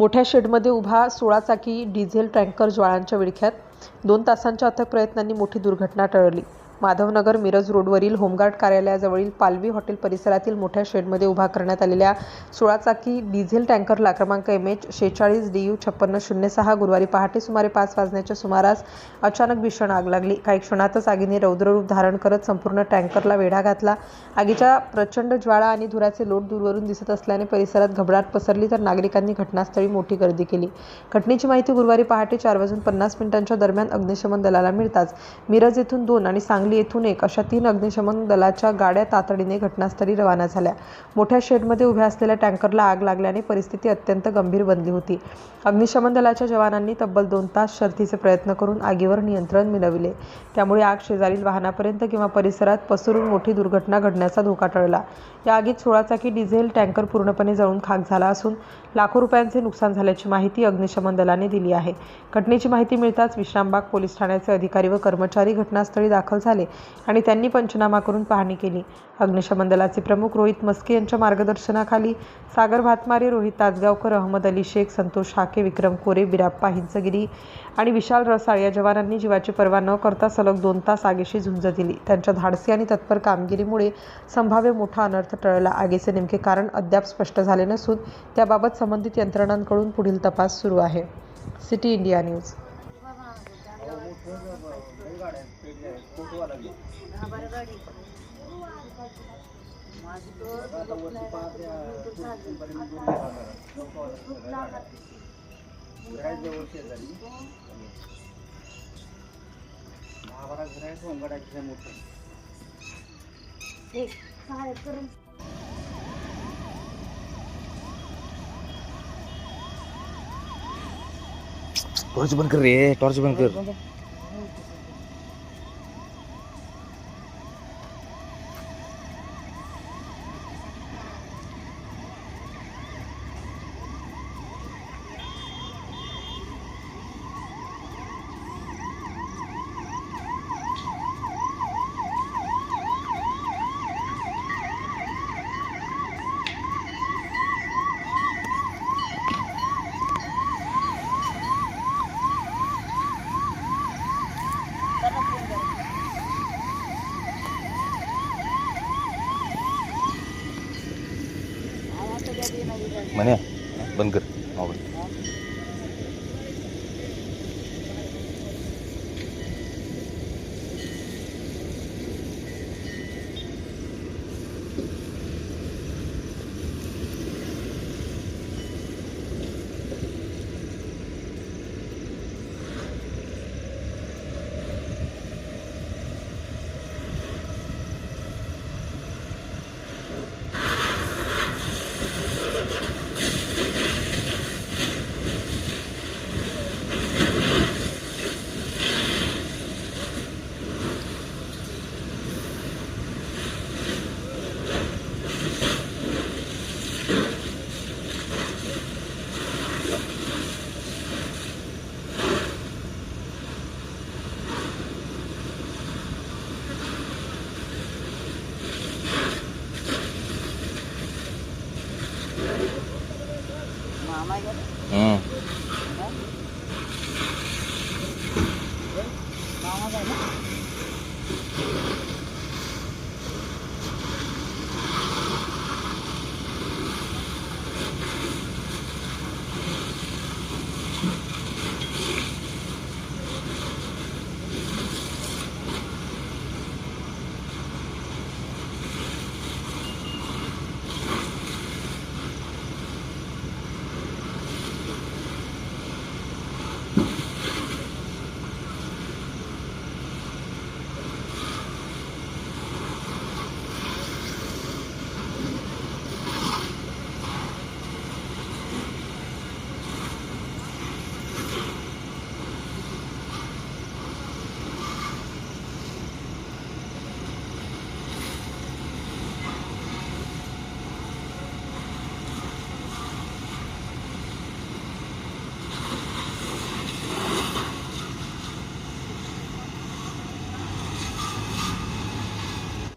मोठ्या शेडमध्ये उभा 16 चाकी डिझेल टँकर ज्वाळांच्या विळख्यात. 2 तासांच्या अथक प्रयत्नांनी मोठी दुर्घटना टळली. माधवनगर मिरज रोडवरील होमगार्ड कार्यालयाजवळील पालवी हॉटेल परिसरातील मोठ्या शेडमध्ये उभा करण्यात आलेल्या 16 चाकी डिझेल टँकरला क्रमांक MH46DU 5606 गुरुवारी पहाटे सुमारे 5 वाजण्याच्या सुमारास अचानक भीषण आग लागली. काही क्षणातच आगीने रौद्ररूप धारण करत संपूर्ण टँकरला वेढा घातला. आगीच्या प्रचंड ज्वाळा आणि धुराचे लोट दूरवरून दिसत असल्याने परिसरात घबराट पसरली, तर नागरिकांनी घटनास्थळी मोठी गर्दी केली. घटनेची माहिती गुरुवारी पहाटे 4:50 दरम्यान अग्निशमन दलाला मिळताच मिरज येथून 2 आणि सांगली येथून 1 अशा 3 अग्निशमन दलाच्या गाड्या तातडीने घटनास्थळी रवाना झाल्या. मोठ्या शेडमध्ये उभ्या असलेल्या टँकरला आग लागल्याने परिस्थिती अत्यंत गंभीर बनली होती. अग्निशमन दलाच्या जवानांनी तब्बल 2 तास शर्थीचे प्रयत्न करून आगीवर नियंत्रण मिळविले. त्यामुळे आग शेजारील वाहनापर्यंत किंवा परिसरात पसरून मोठी दुर्घटना घडण्याचा धोका टळला. या आगीत 16 चाकी डिझेल टँकर पूर्णपणे जळून खाक झाला असून लाखो रुपयांचे नुकसान झाल्याची माहिती अग्निशमन दलाने दिली आहे. घटनेची माहिती मिळताच विश्रामबाग पोलीस ठाण्याचे अधिकारी व कर्मचारी घटनास्थळी दाखल झाले आणि त्यांनी पंचनामा करून पाहणी केली. अग्निशमन दलाचे प्रमुख रोहित मस्के यांच्या मार्गदर्शनाखाली सागर भातमारे, रोहित तासगावकर, अहमद अली शेख, संतोष हाके, विक्रम कोरे, बिराप्पा हिंचगिरी आणि विशाल रसाळ या जवानांनी जीवाची पर्वा न करता सलग 2 तास आगीशी झुंज दिली. त्यांच्या धाडसी आणि तत्पर कामगिरीमुळे संभाव्य मोठा अनर्थ टळला. आगीचे नेमके कारण अद्याप स्पष्ट झाले नसून त्याबाबत संबंधित यंत्रणांकडून पुढील तपास सुरू आहे. City India news. टॉर्च बंद कर रे, टॉर्च बंद कर. म्हणे बंद कर मोबाईल. मामा